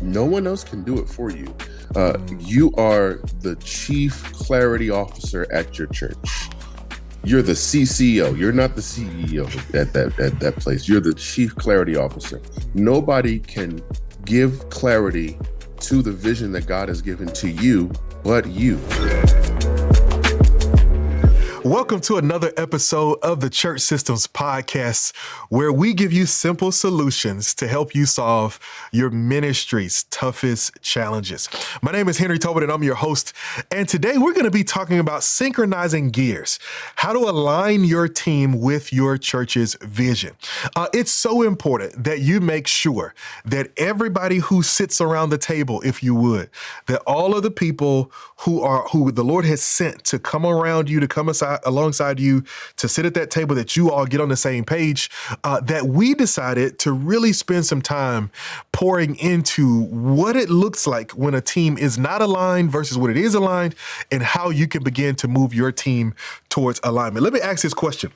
No one else can do it for you. You are the chief clarity officer at your church. You're the CCO. You're not the CEO at that place. You're the chief clarity officer. Nobody can give clarity to the vision that God has given to you but you. Welcome to another episode of the Church Systems Podcast, where we give you simple solutions to help you solve your ministry's toughest challenges. My name is Henry Tolbert, and I'm your host. And today we're going to be talking about synchronizing gears, how to align your team with your church's vision. It's so important that you make sure that everybody who sits around the table, if you would, that all of the people who the Lord has sent to come around you, to come alongside you, to sit at that table, that you all get on the same page, that we decided to really spend some time pouring into what it looks like when a team is not aligned versus when it is aligned, and how you can begin to move your team towards alignment. Let me ask this question.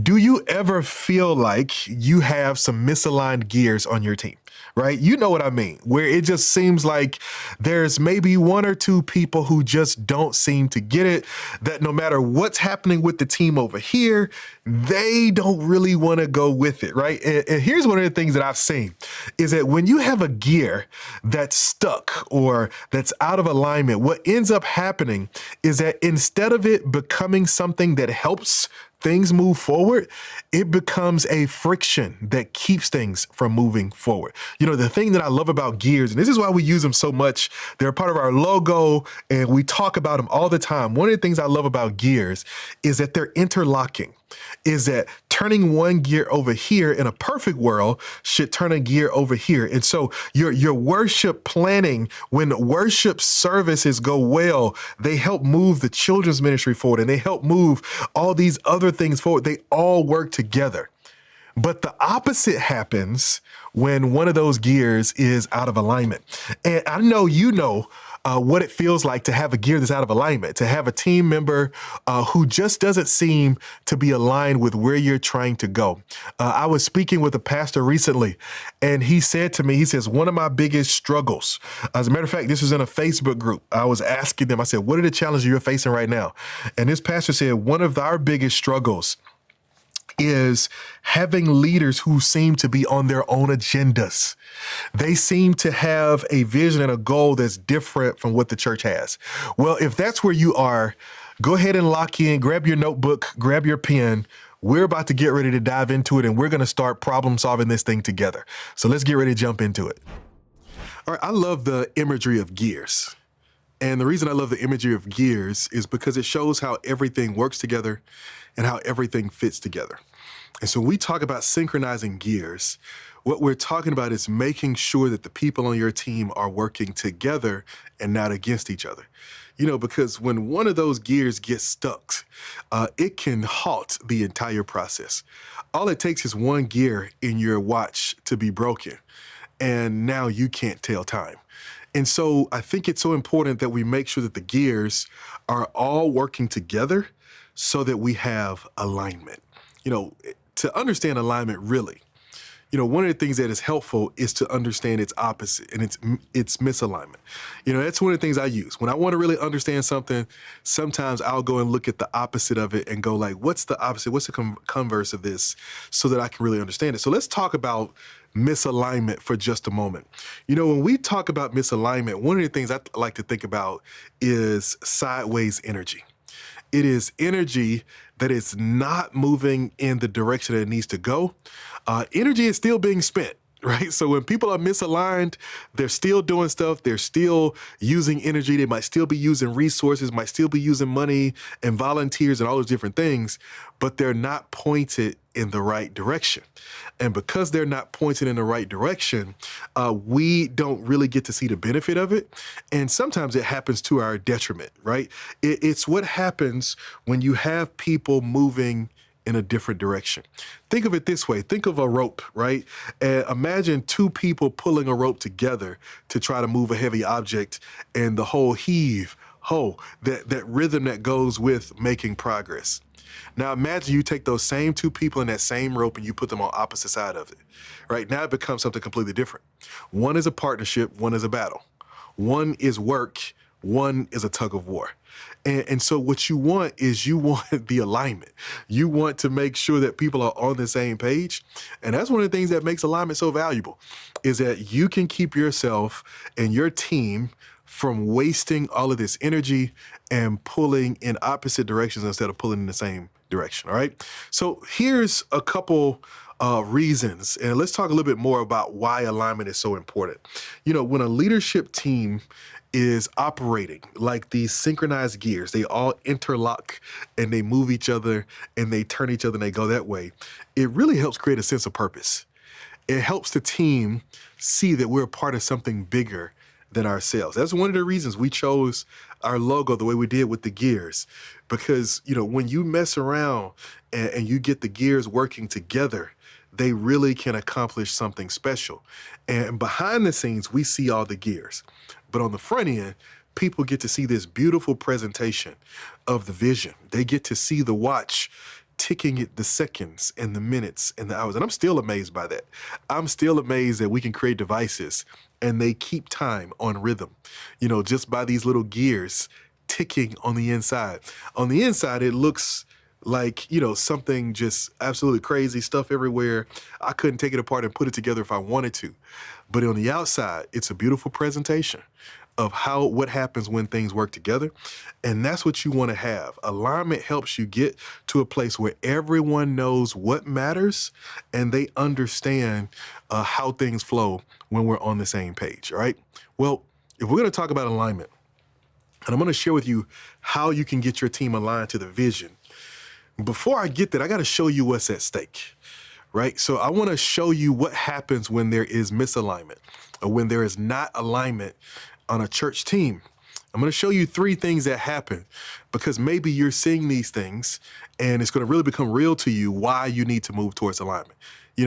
Do you ever feel like you have some misaligned gears on your team? Right? You know what I mean, where it just seems like there's maybe one or two people who just don't seem to get it, that no matter what's happening with the team over here, they don't really want to go with it, right? And here's one of the things that I've seen is that when you have a gear that's stuck or that's out of alignment, what ends up happening is that instead of it becoming something that helps things move forward, it becomes a friction that keeps things from moving forward. You know, the thing that I love about gears, and this is why we use them so much, they're a part of our logo and we talk about them all the time. One of the things I love about gears is that they're interlocking, is that turning one gear over here in a perfect world should turn a gear over here. And so your worship planning, when worship services go well, they help move the children's ministry forward and they help move all these other things forward. They all work together. But the opposite happens when one of those gears is out of alignment. And I know you know what it feels like to have a gear that's out of alignment, to have a team member who just doesn't seem to be aligned with where you're trying to go. I was speaking with a pastor recently, and he said to me, he says, one of my biggest struggles, as a matter of fact, this was in a Facebook group. I was asking them, I said, what are the challenges you're facing right now? And this pastor said, one of our biggest struggles is having leaders who seem to be on their own agendas. They seem to have a vision and a goal that's different from what the church has. Well, if that's where you are, go ahead and lock in, grab your notebook, grab your pen. We're about to get ready to dive into it, and we're going to start problem solving this thing together. So let's get ready to jump into it. All right, I love the imagery of gears. And the reason I love the imagery of gears is because it shows how everything works together and how everything fits together. And so when we talk about synchronizing gears, what we're talking about is making sure that the people on your team are working together and not against each other. You know, because when one of those gears gets stuck, it can halt the entire process. All it takes is one gear in your watch to be broken, and now you can't tell time. And so I think it's so important that we make sure that the gears are all working together so that we have alignment. You know, to understand alignment really, you know, one of the things that is helpful is to understand its opposite, and it's misalignment. You know, that's one of the things I use. When I want to really understand something, sometimes I'll go and look at the opposite of it and go like, what's the opposite? What's the converse of this, so that I can really understand it? So let's talk about misalignment for just a moment. You know, when we talk about misalignment, one of the things I like to think about is sideways energy. It is energy that is not moving in the direction that it needs to go. Energy is still being spent, right? So when people are misaligned, they're still doing stuff. They're still using energy. They might still be using resources, might still be using money and volunteers and all those different things, but they're not pointed in the right direction. And because they're not pointed in the right direction, we don't really get to see the benefit of it. And sometimes it happens to our detriment, right? It's what happens when you have people moving in a different direction. Think of it this way. Think of a rope, right? Imagine two people pulling a rope together to try to move a heavy object, and the whole heave, that rhythm that goes with making progress. Now imagine you take those same two people in that same rope and you put them on opposite side of it, right? Now it becomes something completely different. One is a partnership, one is a battle. One is work, one is a tug of war. And so what you want is you want the alignment. You want to make sure that people are on the same page. And that's one of the things that makes alignment so valuable, is that you can keep yourself and your team from wasting all of this energy and pulling in opposite directions instead of pulling in the same direction. All right. So here's a couple reasons, and let's talk a little bit more about why alignment is so important. When a leadership team is operating like these synchronized gears, they all interlock and they move each other and they turn each other and they go that way. It really helps create a sense of purpose. It helps the team see that we're a part of something bigger than ourselves. That's one of the reasons we chose our logo the way we did with the gears, because when you mess around and you get the gears working together, they really can accomplish something special. And behind the scenes, we see all the gears, but on the front end, people get to see this beautiful presentation of the vision. They get to see the watch ticking it, the seconds and the minutes and the hours. And I'm still amazed by that. I'm still amazed that we can create devices and they keep time on rhythm, just by these little gears ticking on the inside. On the inside, it looks like, something just absolutely crazy, stuff everywhere. I couldn't take it apart and put it together if I wanted to. But on the outside, it's a beautiful presentation of what happens when things work together. And that's what you want to have. Alignment helps you get to a place where everyone knows what matters and they understand how things flow when we're on the same page, all right? Well, if we're going to talk about alignment, and I'm going to share with you how you can get your team aligned to the vision. Before I get that, I got to show you what's at stake, right? So I want to show you what happens when there is misalignment or when there is not alignment on a church team. I'm going to show you 3 things that happen, because maybe you're seeing these things and it's going to really become real to you why you need to move towards alignment.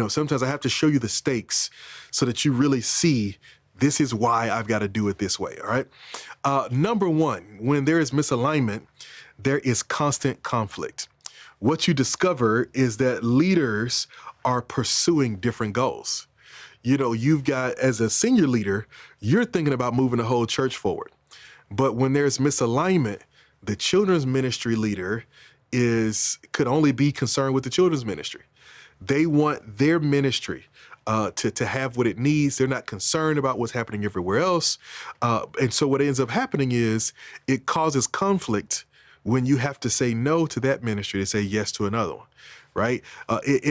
Sometimes I have to show you the stakes so that you really see this is why I've got to do it this way. All right. Number 1, when there is misalignment, there is constant conflict. What you discover is that leaders are pursuing different goals. You've got, as a senior leader, you're thinking about moving the whole church forward. But when there's misalignment, the children's ministry leader could only be concerned with the children's ministry. They want their ministry to have what it needs. They're not concerned about what's happening everywhere else. And so what ends up happening is it causes conflict when you have to say no to that ministry to say yes to another one, right?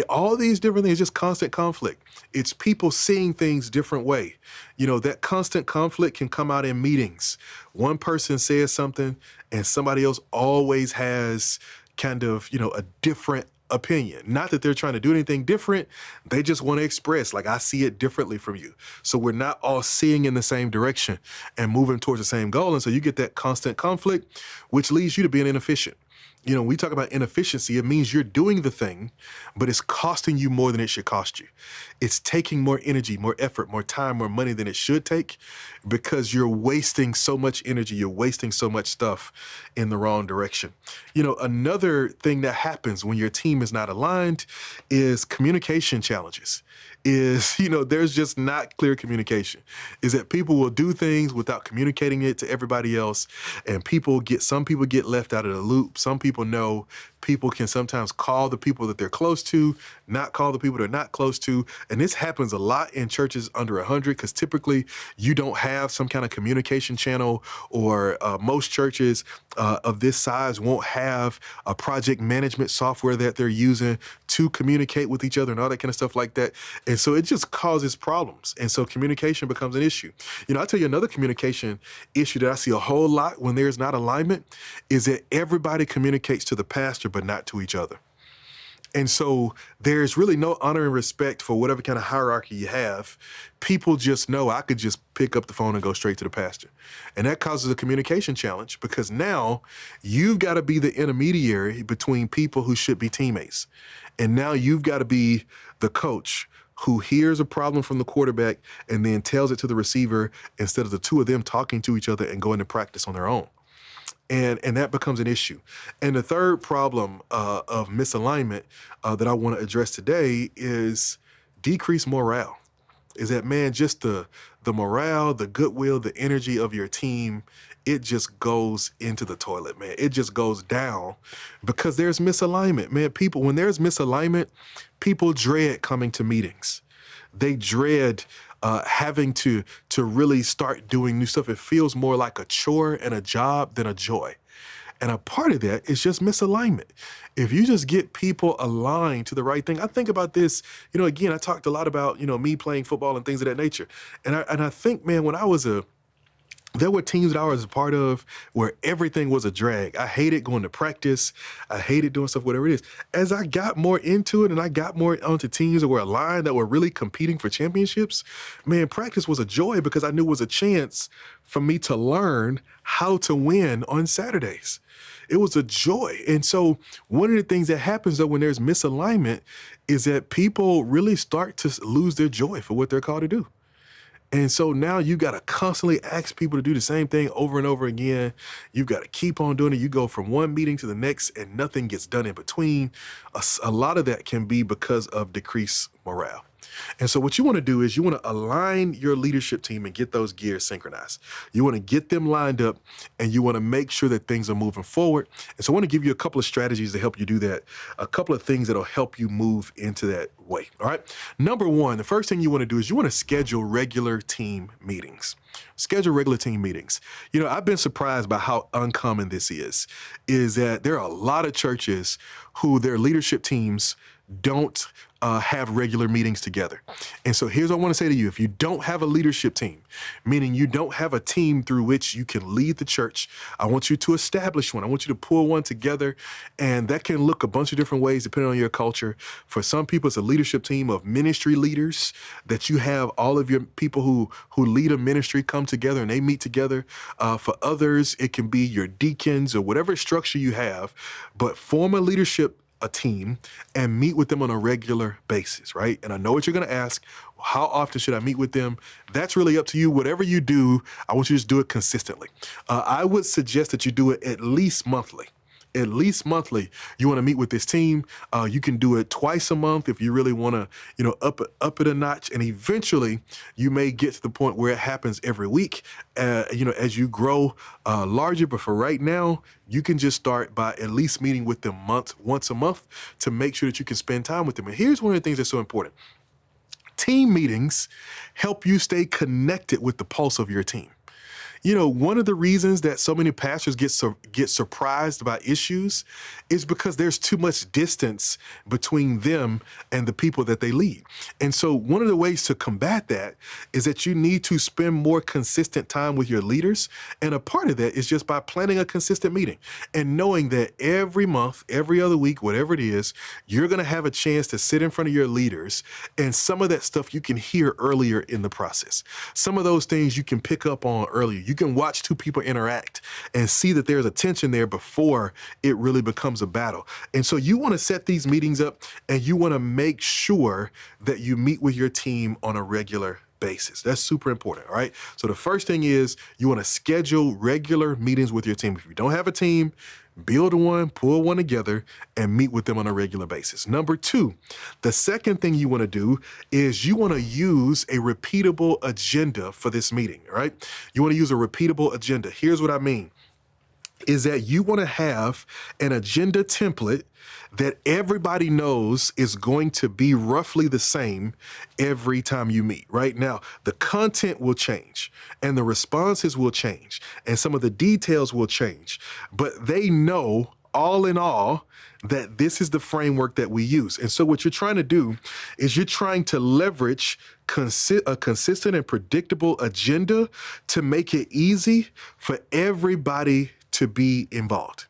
All these different things, just constant conflict. It's people seeing things different way. That constant conflict can come out in meetings. One person says something and somebody else always has kind of, a different opinion. Not that they're trying to do anything different. They just want to express, like, I see it differently from you. So we're not all seeing in the same direction and moving towards the same goal. And so you get that constant conflict, which leads you to being inefficient. When we talk about inefficiency, it means you're doing the thing, but it's costing you more than it should cost you. It's taking more energy, more effort, more time, more money than it should take, because you're wasting so much energy, you're wasting so much stuff in the wrong direction. Another thing that happens when your team is not aligned is communication challenges. There's just not clear communication. Is that people will do things without communicating it to everybody else, and some people get left out of the loop. Some people know. People can sometimes call the people that they're close to, not call the people they're not close to. And this happens a lot in churches under 100, because typically you don't have some kind of communication channel, or most churches of this size won't have a project management software that they're using to communicate with each other and all that kind of stuff like that. And so it just causes problems. And so communication becomes an issue. I'll tell you another communication issue that I see a whole lot when there's not alignment is that everybody communicates to the pastor, but not to each other. And so there's really no honor and respect for whatever kind of hierarchy you have. People just know I could just pick up the phone and go straight to the pastor. And that causes a communication challenge, because now you've got to be the intermediary between people who should be teammates. And now you've got to be the coach who hears a problem from the quarterback and then tells it to the receiver, instead of the two of them talking to each other and going to practice on their own. And that becomes an issue. And the third problem of misalignment that I want to address today is decreased morale. Is that, man, just the morale, the goodwill, the energy of your team, it just goes into the toilet, man. It just goes down because there's misalignment, man. People, when there's misalignment, people dread coming to meetings. They dread having to really start doing new stuff. It feels more like a chore and a job than a joy. And a part of that is just misalignment. If you just get people aligned to the right thing, I think about this, again, I talked a lot about, me playing football and things of that nature. And I think, man, when I was there were teams that I was a part of where everything was a drag. I hated going to practice. I hated doing stuff, whatever it is. As I got more into it and I got more onto teams that were aligned, that were really competing for championships, man, practice was a joy because I knew it was a chance for me to learn how to win on Saturdays. It was a joy. And so one of the things that happens, though, when there's misalignment is that people really start to lose their joy for what they're called to do. And so now you got to constantly ask people to do the same thing over and over again. You've got to keep on doing it. You go from one meeting to the next and nothing gets done in between. A lot of that can be because of decreased morale. And so what you want to do is you want to align your leadership team and get those gears synchronized. You want to get them lined up and you want to make sure that things are moving forward. And so I want to give you a couple of strategies to help you do that, a couple of things that'll help you move into that way. All right. Number one, the first thing you want to do is you want to schedule regular team meetings. Schedule regular team meetings. I've been surprised by how uncommon this is that there are a lot of churches who their leadership teams don't have regular meetings together. And so here's what I want to say to you. If you don't have a leadership team, meaning you don't have a team through which you can lead the church, I want you to establish one. I want you to pull one together. And that can look a bunch of different ways depending on your culture. For some people, it's a leadership team of ministry leaders that you have all of your people who lead a ministry come together and they meet together. For others, it can be your deacons or whatever structure you have, but form a team and meet with them on a regular basis, right? And I know what you're going to ask. How often should I meet with them? That's really up to you. Whatever you do, I want you to just do it consistently. I would suggest that you do it at least monthly. At least monthly, you want to meet with this team. You can do it twice a month if you really want to, up it a notch. And eventually, you may get to the point where it happens every week, as you grow larger. But for right now, you can just start by at least meeting with them once a month to make sure that you can spend time with them. And here's one of the things that's so important. Team meetings help you stay connected with the pulse of your team. One of the reasons that so many pastors get surprised by issues is because there's too much distance between them and the people that they lead. And so one of the ways to combat that is that you need to spend more consistent time with your leaders. And a part of that is just by planning a consistent meeting and knowing that every month, every other week, whatever it is, you're going to have a chance to sit in front of your leaders. And some of that stuff you can hear earlier in the process. Some of those things you can pick up on earlier. You can watch two people interact and see that there's a tension there before it really becomes a battle. And so you want to set these meetings up and you want to make sure that you meet with your team on a regular basis. That's super important. All right. So the first thing is you want to schedule regular meetings with your team. If you don't have a team, build one, pull one together, and meet with them on a regular basis. Number two, the second thing you want to do is you want to use a repeatable agenda for this meeting, all right? You want to use a repeatable agenda. Here's what I mean. Is that you want to have an agenda template that everybody knows is going to be roughly the same every time you meet. Right now, the content will change and the responses will change and some of the details will change, but they know all in all that this is the framework that we use. And so what you're trying to do is you're trying to leverage a consistent and predictable agenda to make it easy for everybody to be involved.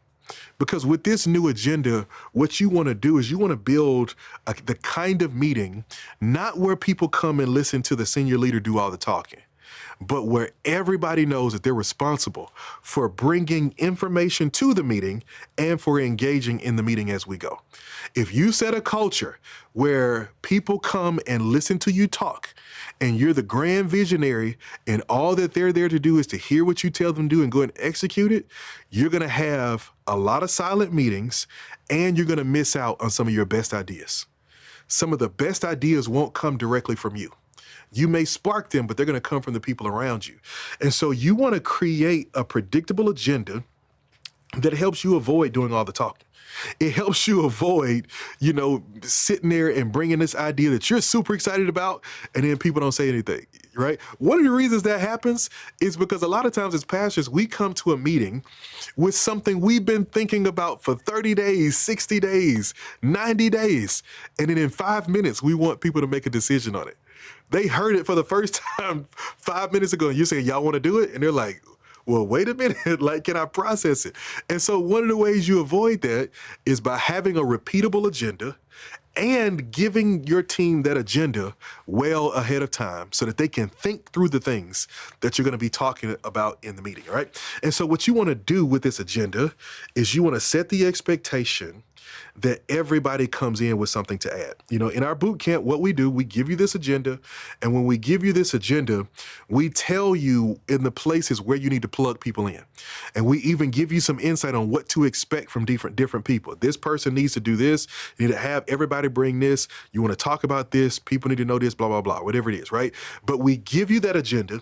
Because with this new agenda, what you want to do is you want to build the kind of meeting, not where people come and listen to the senior leader do all the talking, but where everybody knows that they're responsible for bringing information to the meeting and for engaging in the meeting as we go. If you set a culture where people come and listen to you talk, and you're the grand visionary, and all that they're there to do is to hear what you tell them to do and go and execute it, you're going to have a lot of silent meetings, and you're going to miss out on some of your best ideas. Some of the best ideas won't come directly from you. You may spark them, but they're going to come from the people around you. And so you want to create a predictable agenda that helps you avoid doing all the talking. It helps you avoid, sitting there and bringing this idea that you're super excited about, and then people don't say anything, right? One of the reasons that happens is because a lot of times as pastors, we come to a meeting with something we've been thinking about for 30 days, 60 days, 90 days. And then in 5 minutes, we want people to make a decision on it. They heard it for the first time 5 minutes ago, and you're saying, y'all want to do it? And they're like, well, wait a minute, like, can I process it? And so one of the ways you avoid that is by having a repeatable agenda and giving your team that agenda well ahead of time so that they can think through the things that you're going to be talking about in the meeting, all right? And so what you want to do with this agenda is you want to set the expectation that everybody comes in with something to add. In our boot camp, what we do, we give you this agenda. And when we give you this agenda, we tell you in the places where you need to plug people in. And we even give you some insight on what to expect from different people. This person needs to do this. You need to have everybody bring this. You want to talk about this. People need to know this, blah, blah, blah, whatever it is, right? But we give you that agenda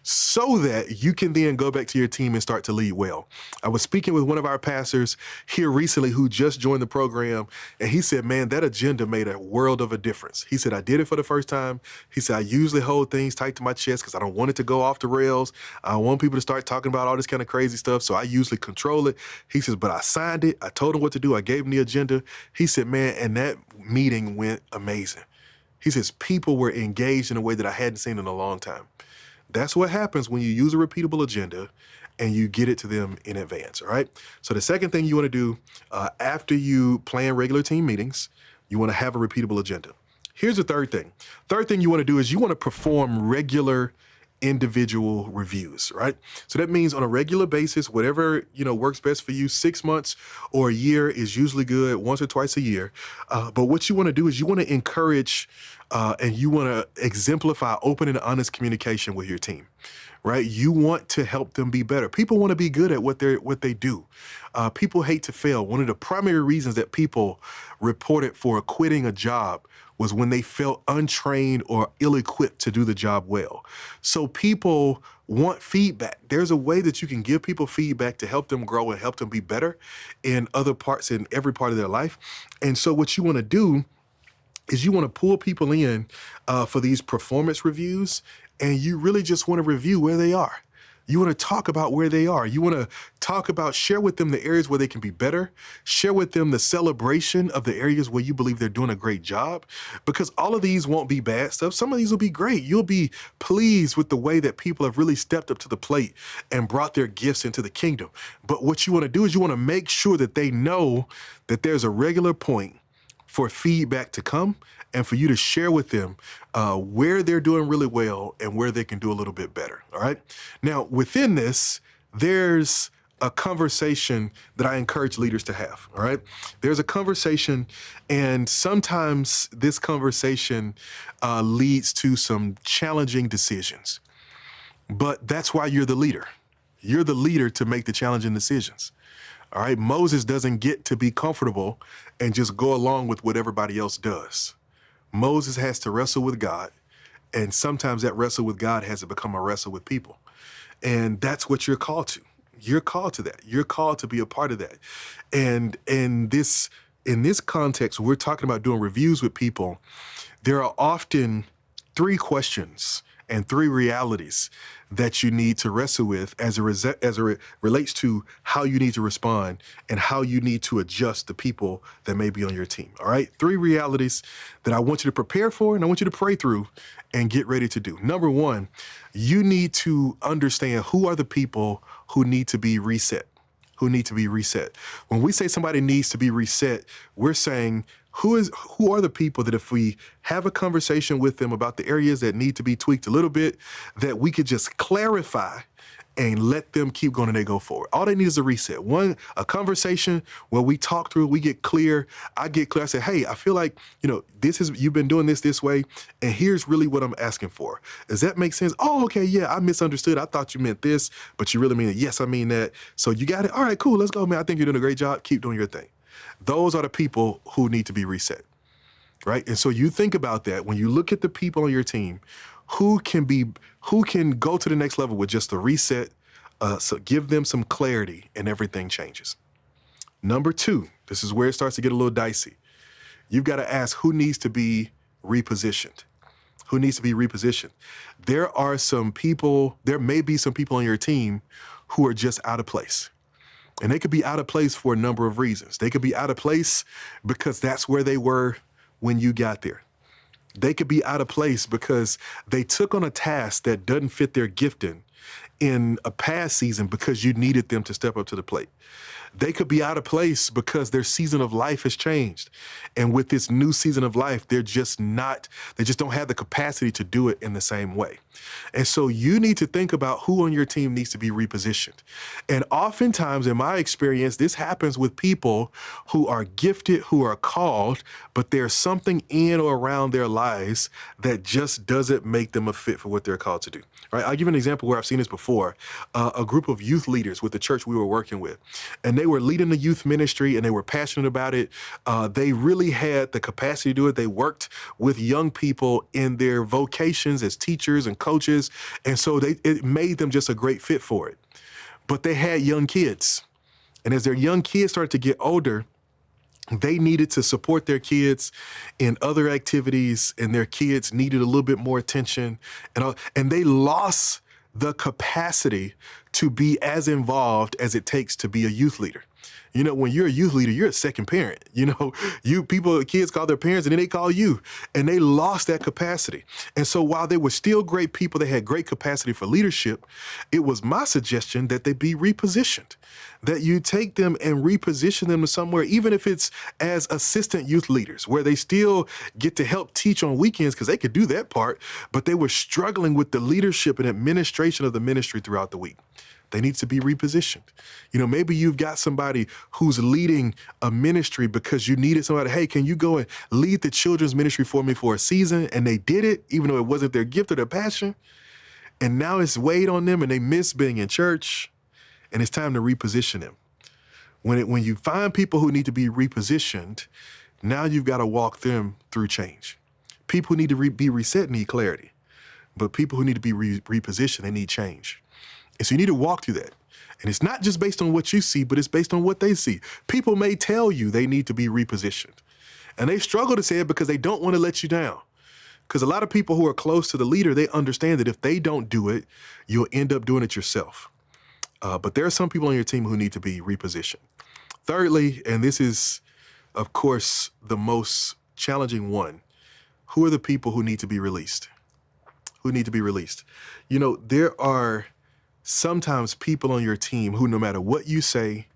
so that you can then go back to your team and start to lead well. I was speaking with one of our pastors here recently who just joined the program, and he said, man, that agenda made a world of a difference. He said, I did it for the first time. He said, I usually hold things tight to my chest because I don't want it to go off the rails. I don't want people to start talking about all this kind of crazy stuff, so I usually control it. He says, but I signed it. I told him what to do. I gave him the agenda. He said, man, and that meeting went amazing. He says, people were engaged in a way that I hadn't seen in a long time. That's what happens when you use a repeatable agenda and you get it to them in advance, all right? So the second thing you want to do after you plan regular team meetings, you want to have a repeatable agenda. Here's the third thing. Third thing you want to do is you want to perform regular individual reviews, right? So that means on a regular basis, whatever, works best for you, 6 months or a year is usually good, once or twice a year. But what you want to do is you want to encourage and you want to exemplify open and honest communication with your team, right? You want to help them be better. People want to be good at what they do. People hate to fail. One of the primary reasons that people reported for quitting a job was when they felt untrained or ill-equipped to do the job well. So people want feedback. There's a way that you can give people feedback to help them grow and help them be better in every part of their life. And so what you want to do is you want to pull people in for these performance reviews, and you really just want to review where they are. You want to talk about where they are. You want to share with them the areas where they can be better. Share with them the celebration of the areas where you believe they're doing a great job, because all of these won't be bad stuff. Some of these will be great. You'll be pleased with the way that people have really stepped up to the plate and brought their gifts into the kingdom. But what you want to do is you want to make sure that they know that there's a regular point for feedback to come and for you to share with them where they're doing really well and where they can do a little bit better, all right? Now, within this, there's a conversation that I encourage leaders to have, all right? There's a conversation, and sometimes this conversation leads to some challenging decisions. But that's why you're the leader. You're the leader to make the challenging decisions. All right, Moses doesn't get to be comfortable and just go along with what everybody else does. Moses has to wrestle with God, and sometimes that wrestle with God has to become a wrestle with people. And that's what you're called to. You're called to that. You're called to be a part of that. And in this context, we're talking about doing reviews with people. There are often 3 questions and 3 realities that you need to wrestle with as it relates to how you need to respond and how you need to adjust the people that may be on your team. All right, 3 realities that I want you to prepare for and I want you to pray through and get ready to do. Number 1, you need to understand who are the people who need to be reset. When we say somebody needs to be reset, we're saying who are the people that if we have a conversation with them about the areas that need to be tweaked a little bit, that we could just clarify and let them keep going and they go forward. All they need is a reset. A conversation where we talk through, we get clear. I get clear. I say, hey, I feel like, you've been doing this way, and here's really what I'm asking for. Does that make sense? Oh, okay, yeah, I misunderstood. I thought you meant this, but you really mean it. Yes, I mean that. So you got it. All right, cool. Let's go, man. I think you're doing a great job. Keep doing your thing. Those are the people who need to be reset, right? And so you think about that when you look at the people on your team who can go to the next level with just a reset, so give them some clarity and everything changes. Number 2, this is where it starts to get a little dicey. You've got to ask who needs to be repositioned. Who needs to be repositioned? There may be some people on your team who are just out of place. And they could be out of place for a number of reasons. They could be out of place because that's where they were when you got there. They could be out of place because they took on a task that doesn't fit their gifting in a past season because you needed them to step up to the plate. They could be out of place because their season of life has changed. And with this new season of life, they just don't have the capacity to do it in the same way. And so you need to think about who on your team needs to be repositioned. And oftentimes, in my experience, this happens with people who are gifted, who are called, but there's something in or around their lives that just doesn't make them a fit for what they're called to do. Right? I'll give you an example where I've seen this before. A group of youth leaders with the church we were working with, and they were leading the youth ministry and they were passionate about it. They really had the capacity to do it. They worked with young people in their vocations as teachers and coaches. And so it made them just a great fit for it. But they had young kids. And as their young kids started to get older, they needed to support their kids in other activities, and their kids needed a little bit more attention. And they lost the capacity to be as involved as it takes to be a youth leader. When you're a youth leader, you're a second parent. Kids call their parents and then they call you, and they lost that capacity. And so while they were still great people, they had great capacity for leadership. It was my suggestion that they be repositioned, that you take them and reposition them to somewhere, even if it's as assistant youth leaders, where they still get to help teach on weekends because they could do that part, but they were struggling with the leadership and administration of the ministry throughout the week. They need to be repositioned. Maybe you've got somebody who's leading a ministry because you needed somebody, hey, can you go and lead the children's ministry for me for a season? And they did it, even though it wasn't their gift or their passion. And now it's weighed on them and they miss being in church, and it's time to reposition them. When you find people who need to be repositioned, now you've got to walk them through change. People who need to be reset need clarity, but people who need to be repositioned, they need change. And so you need to walk through that. And it's not just based on what you see, but it's based on what they see. People may tell you they need to be repositioned, and they struggle to say it because they don't want to let you down. Because a lot of people who are close to the leader, they understand that if they don't do it, you'll end up doing it yourself. But there are some people on your team who need to be repositioned. Thirdly, and this is, of course, the most challenging one, who are the people who need to be released? Who need to be released? There are sometimes people on your team who, no matter what you say,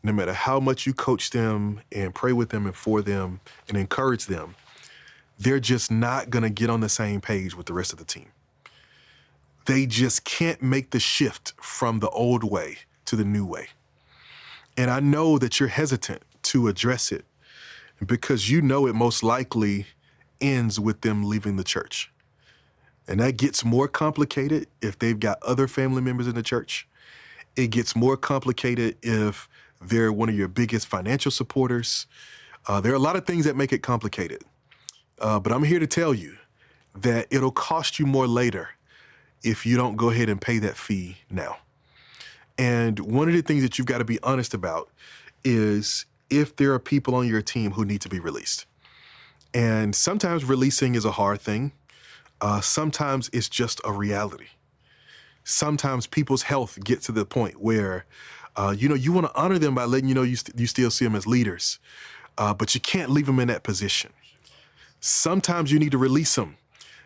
no matter how much you coach them and pray with them and for them and encourage them, they're just not going to get on the same page with the rest of the team. They just can't make the shift from the old way to the new way. And I know that you're hesitant to address it because it most likely ends with them leaving the church. And that gets more complicated if they've got other family members in the church. It gets more complicated if they're one of your biggest financial supporters. There are a lot of things that make it complicated. But I'm here to tell you that it'll cost you more later if you don't go ahead and pay that fee now. And one of the things that you've got to be honest about is if there are people on your team who need to be released. And sometimes releasing is a hard thing. Sometimes it's just a reality. Sometimes people's health gets to the point where, you want to honor them by letting you still see them as leaders, but you can't leave them in that position. Sometimes you need to release them,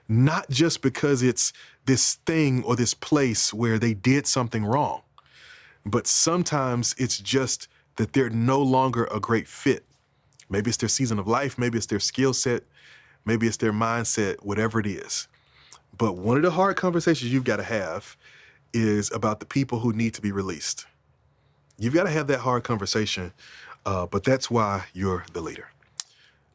not just because it's this thing or this place where they did something wrong, but sometimes it's just that they're no longer a great fit Maybe it's their season of life. Maybe it's their skill set. Maybe it's their mindset, whatever it is. But one of the hard conversations you've got to have is about the people who need to be released. You've got to have that hard conversation, but that's why you're the leader.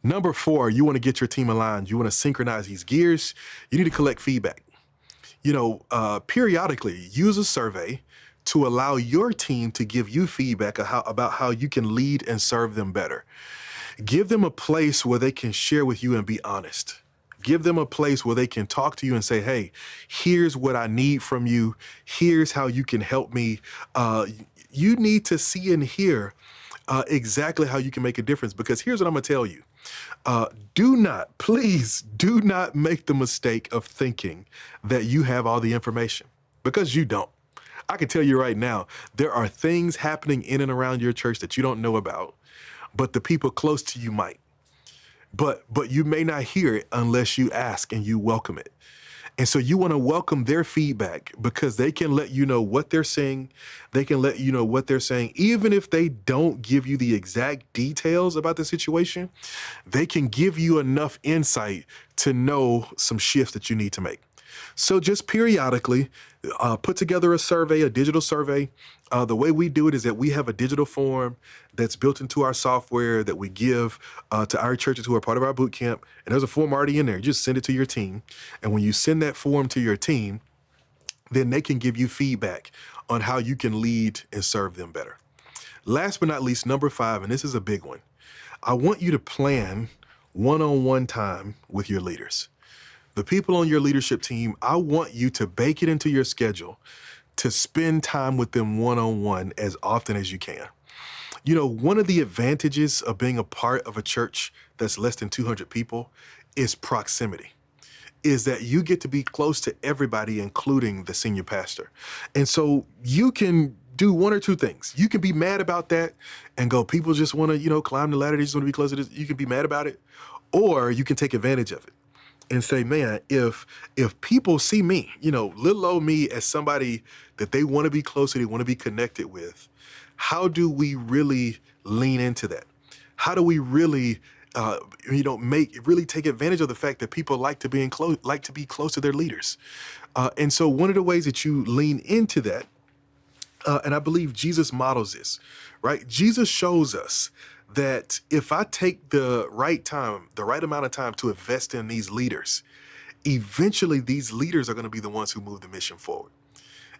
Number 4, you want to get your team aligned. You want to synchronize these gears. You need to collect feedback. Periodically use a survey to allow your team to give you feedback about how you can lead and serve them better. Give them a place where they can share with you and be honest. Give them a place where they can talk to you and say, hey, here's what I need from you. Here's how you can help me. You need to see and hear exactly how you can make a difference, because here's what I'm going to tell you. Please do not make the mistake of thinking that you have all the information, because you don't. I can tell you right now, there are things happening in and around your church that you don't know about, but the people close to you might. But you may not hear it unless you ask and you welcome it. And so you want to welcome their feedback, because they can let you know what they're saying. They can let you know what they're saying. Even if they don't give you the exact details about the situation, they can give you enough insight to know some shifts that you need to make. So just periodically put together a survey, a digital survey. The way we do it is that we have a digital form that's built into our software that we give to our churches who are part of our boot camp. And there's a form already in there. You just send it to your team. And when you send that form to your team, then they can give you feedback on how you can lead and serve them better. Last but not least, number 5, and this is a big one. I want you to plan one-on-one time with your leaders. The people on your leadership team, I want you to bake it into your schedule to spend time with them one-on-one as often as you can. One of the advantages of being a part of a church that's less than 200 people is proximity, is that you get to be close to everybody, including the senior pastor. And so you can do one or two things. You can be mad about that and go, people just want to, climb the ladder. They just want to be close to this. You can be mad about it, or you can take advantage of it and say, man, if people see me, little old me, as somebody that they want to be close to, they want to be connected with, how do we really lean into that? How do we really, really take advantage of the fact that people like to be close to their leaders? And so one of the ways that you lean into that, and I believe Jesus models this, right? Jesus shows us that if I take the right amount of time to invest in these leaders, eventually these leaders are going to be the ones who move the mission forward.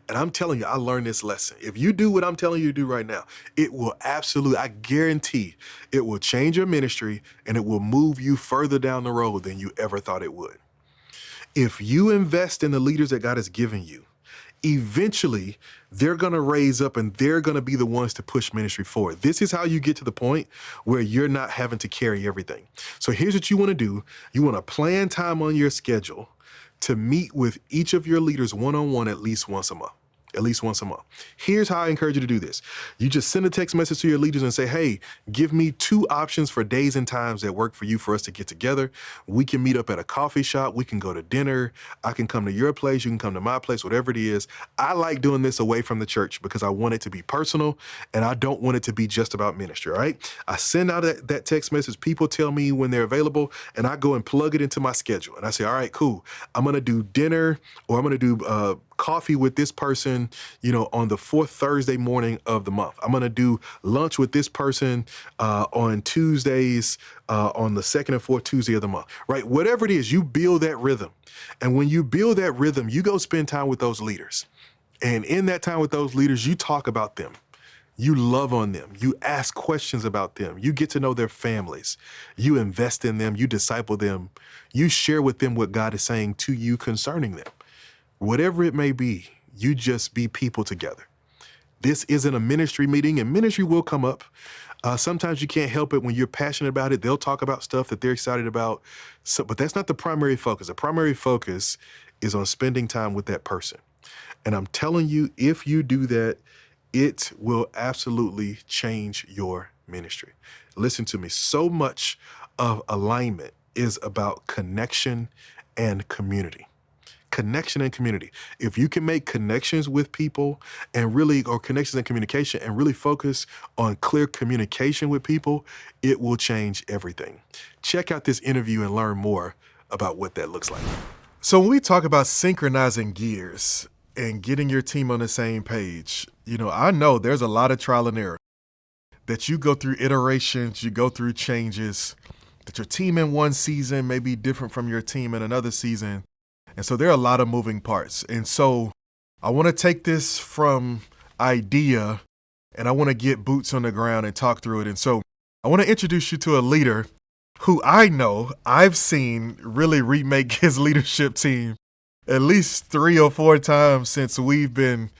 And I'm telling you, I learned this lesson. If you do what I'm telling you to do right now, it will I guarantee it will change your ministry, and it will move you further down the road than you ever thought it would. If you invest in the leaders that God has given you, eventually they're going to raise up and they're going to be the ones to push ministry forward. This is how you get to the point where you're not having to carry everything. So here's what you want to do. You want to plan time on your schedule to meet with each of your leaders one-on-one at least once a month. Here's how I encourage you to do this. You just send a text message to your leaders and say, hey, give me 2 options for days and times that work for you for us to get together. We can meet up at a coffee shop. We can go to dinner. I can come to your place. You can come to my place, whatever it is. I like doing this away from the church because I want it to be personal, and I don't want it to be just about ministry, all right? I send out that text message. People tell me when they're available, and I go and plug it into my schedule. And I say, all right, cool. I'm going to do dinner, or I'm going to do coffee with this person, on the 4th Thursday morning of the month. I'm going to do lunch with this person on Tuesdays, on the 2nd and 4th Tuesday of the month, right? Whatever it is, you build that rhythm. And when you build that rhythm, you go spend time with those leaders. And in that time with those leaders, you talk about them. You love on them. You ask questions about them. You get to know their families. You invest in them. You disciple them. You share with them what God is saying to you concerning them. Whatever it may be, you just be people together. This isn't a ministry meeting, and ministry will come up. Sometimes you can't help it when you're passionate about it. They'll talk about stuff that they're excited about. But that's not the primary focus. The primary focus is on spending time with that person. And I'm telling you, if you do that, it will absolutely change your ministry. Listen to me. So much of alignment is about connection and community. connection and community. If you can make connections with people or connections and communication and really focus on clear communication with people, it will change everything. Check out this interview and learn more about what that looks like. So when we talk about synchronizing gears and getting your team on the same page, I know there's a lot of trial and error, that you go through iterations, you go through changes, that your team in one season may be different from your team in another season. And so there are a lot of moving parts. And so I want to take this from idea and I want to get boots on the ground and talk through it. And so I want to introduce you to a leader who I know I've seen really remake his leadership team at least 3 or 4 times since we've been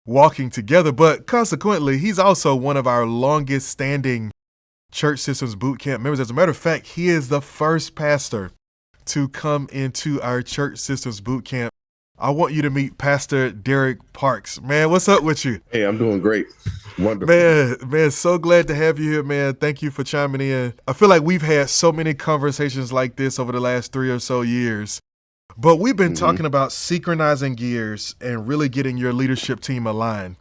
walking together. But consequently, he's also one of our longest standing Church Systems Bootcamp members. As a matter of fact, he is the first pastor to come into our Church Systems Bootcamp. I want you to meet Pastor Derek Parks. Man, what's up with you? Hey, I'm doing great. Wonderful. Man, so glad to have you here, man. Thank you for chiming in. I feel like we've had so many conversations like this over the last 3 or so years, but we've been talking about synchronizing gears and really getting your leadership team aligned.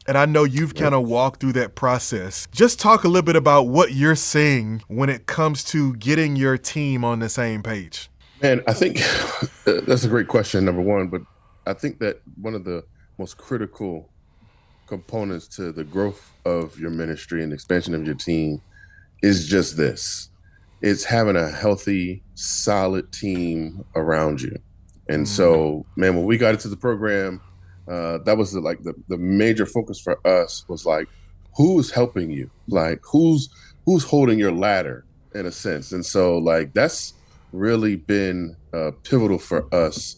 And I know you've kind of walked through that process. Just talk a little bit about what you're seeing when it comes to getting your team on the same page. Man, I think that's a great question, number one. But I think that one of the most critical components to the growth of your ministry and expansion of your team is just this. It's having a healthy, solid team around you. And so, man, when we got into the program, that was the major focus for us was like, who's helping you? Like, who's holding your ladder in a sense? And so, like, that's really been pivotal for us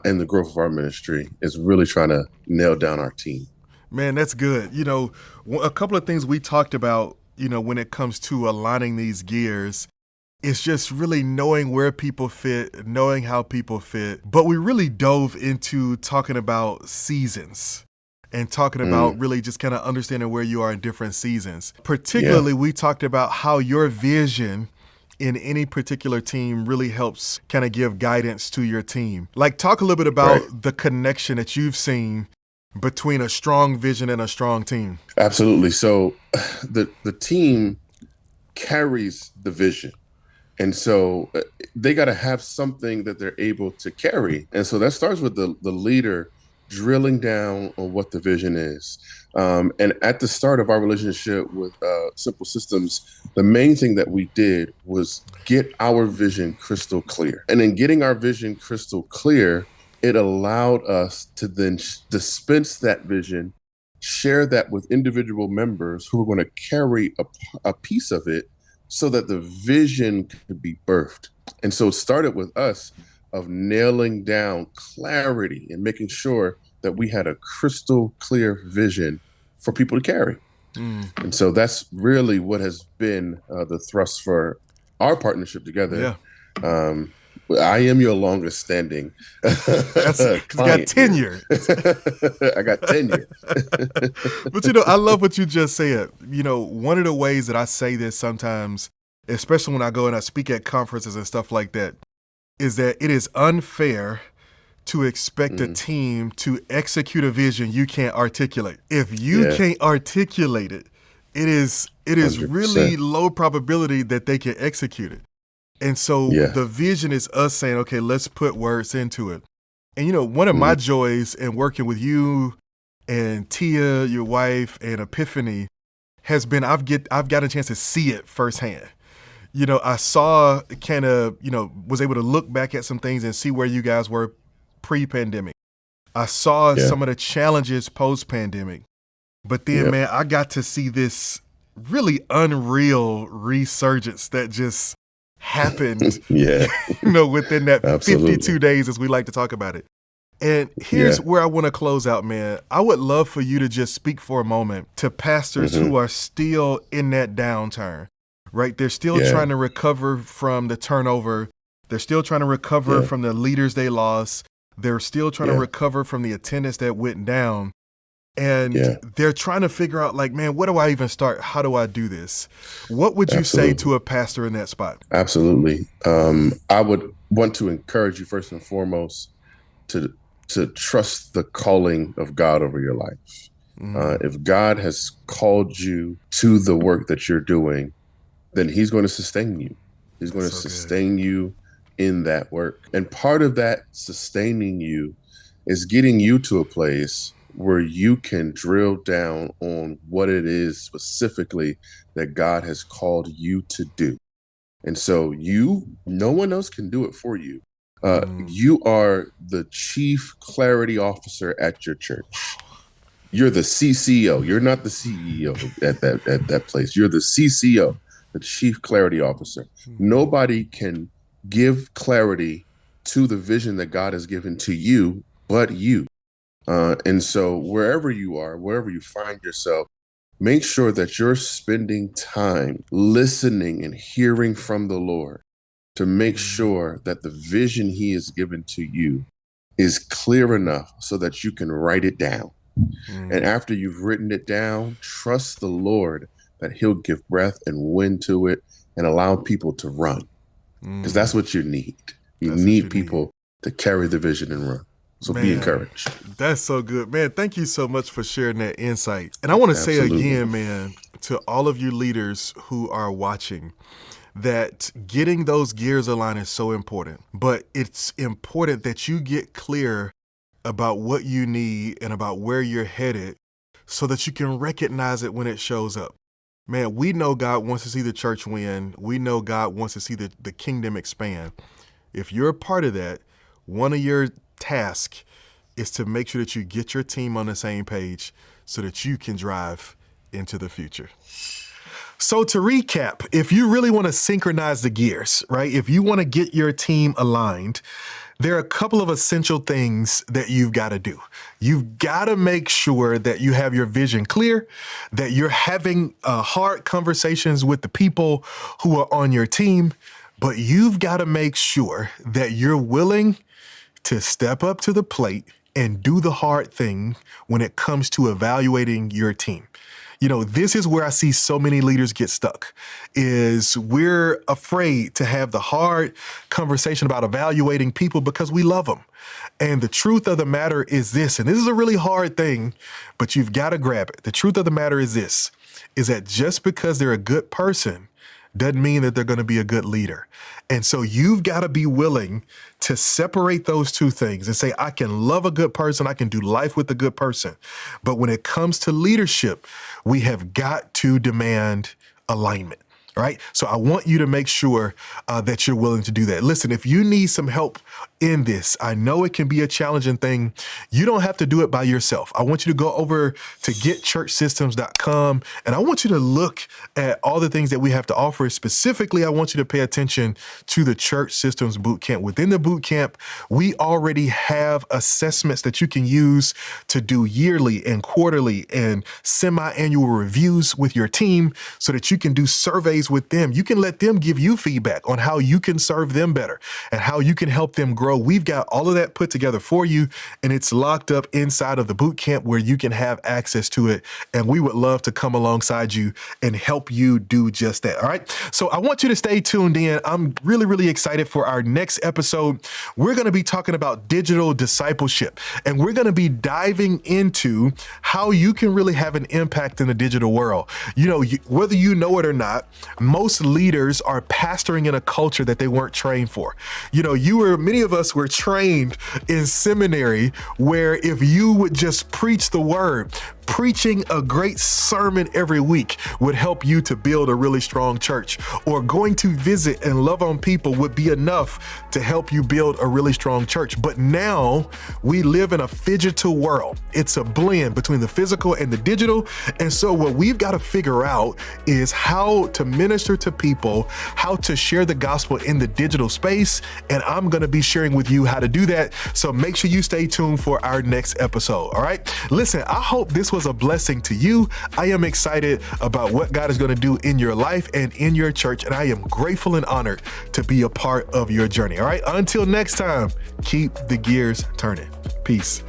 in the growth of our ministry, is really trying to nail down our team. Man, that's good. A couple of things we talked about, when it comes to aligning these gears, it's just really knowing where people fit, knowing how people fit. But we really dove into talking about seasons and talking about really just kind of understanding where you are in different seasons. Particularly, we talked about how your vision in any particular team really helps kind of give guidance to your team. Like, talk a little bit about the connection that you've seen between a strong vision and a strong team. Absolutely. So the team carries the vision. And so they got to have something that they're able to carry. And so that starts with the leader drilling down on what the vision is. And at the start of our relationship with Simple Systems, the main thing that we did was get our vision crystal clear. And in getting our vision crystal clear, it allowed us to then dispense that vision, share that with individual members who were going to carry a piece of it, so that the vision could be birthed. And so it started with us of nailing down clarity and making sure that we had a crystal clear vision for people to carry. And so that's really what has been the thrust for our partnership together. I am your longest standing client. Got tenure. I got tenure. But I love what you just said. One of the ways that I say this sometimes, especially when I go and I speak at conferences and stuff like that, is that it is unfair to expect a team to execute a vision you can't articulate. If you can't articulate it, it is 100%. Really low probability that they can execute it. And so the vision is us saying, okay, let's put words into it. And one of my joys in working with you and Tia, your wife, and Epiphany has been I've got a chance to see it firsthand. I saw was able to look back at some things and see where you guys were pre-pandemic. I saw some of the challenges post-pandemic. But then, man, I got to see this really unreal resurgence that just happened, within that 52 days, as we like to talk about it. And here's where I want to close out, man. I would love for you to just speak for a moment to pastors who are still in that downturn, right? They're still trying to recover from the turnover. They're still trying to recover from the leaders they lost. They're still trying to recover from the attendance that went down. And they're trying to figure out, like, man, where do I even start? How do I do this? What would you say to a pastor in that spot? Absolutely. I would want to encourage you first and foremost to trust the calling of God over your life. If God has called you to the work that you're doing, then he's going to sustain you. He's going to So good. sustain you in that work. And part of that sustaining you is getting you to a place where you can drill down on what it is specifically that God has called you to do. And so no one else can do it for you. You are the chief clarity officer at your church. You're the CCO. You're not the CEO at that place. You're the CCO, the chief clarity officer. Nobody can give clarity to the vision that God has given to you but you. And so wherever you are, wherever you find yourself, make sure that you're spending time listening and hearing from the Lord to make sure that the vision he has given to you is clear enough so that you can write it down. And after you've written it down, trust the Lord that he'll give breath and wind to it and allow people to run. Because that's what you need. You need people to carry the vision and run. So be encouraged. That's so good, man. Thank you so much for sharing that insight. And I want to say again, man, to all of you leaders who are watching, that getting those gears aligned is so important. But it's important that you get clear about what you need and about where you're headed so that you can recognize it when it shows up. Man, we know God wants to see the church win. We know God wants to see the kingdom expand. If you're a part of that, one of your tasks is to make sure that you get your team on the same page so that you can drive into the future. So to recap, if you really want to synchronize the gears, right? If you want to get your team aligned, there are a couple of essential things that you've got to do. You've got to make sure that you have your vision clear, that you're having hard conversations with the people who are on your team, but you've got to make sure that you're willing to step up to the plate and do the hard thing when it comes to evaluating your team. You know, this is where I see so many leaders get stuck, is we're afraid to have the hard conversation about evaluating people because we love them. And the truth of the matter is this, and this is a really hard thing, but you've got to grab it. The truth of the matter is this, is that just because they're a good person doesn't mean that they're going to be a good leader. And so you've got to be willing to separate those two things and say, I can love a good person, I can do life with a good person. But when it comes to leadership, we have got to demand alignment. All right. So I want you to make sure that you're willing to do that. Listen, if you need some help in this, I know it can be a challenging thing. You don't have to do it by yourself. I want you to go over to getchurchsystems.com and I want you to look at all the things that we have to offer. Specifically, I want you to pay attention to the Church Systems Bootcamp. Within the bootcamp, we already have assessments that you can use to do yearly and quarterly and semi-annual reviews with your team so that you can do surveys with them. You can let them give you feedback on how you can serve them better and how you can help them grow. We've got all of that put together for you, and it's locked up inside of the boot camp where you can have access to it. And we would love to come alongside you and help you do just that. All right. So I want you to stay tuned in. I'm really, really excited for our next episode. We're going to be talking about digital discipleship, and we're going to be diving into how you can really have an impact in the digital world. You know, whether you know it or not, most leaders are pastoring in a culture that they weren't trained for. You know, many of us were trained in seminary where if you would just preach the word, preaching a great sermon every week would help you to build a really strong church, or going to visit and love on people would be enough to help you build a really strong church. But now we live in a Fidgetal world. It's a blend between the physical and the digital. And so what we've got to figure out is how to minister to people, how to share the gospel in the digital space. And I'm going to be sharing with you how to do that. So make sure you stay tuned for our next episode. All right. Listen, I hope this was a blessing to you. I am excited about what God is going to do in your life and in your church, and I am grateful and honored to be a part of your journey. All right, until next time, keep the gears turning. Peace.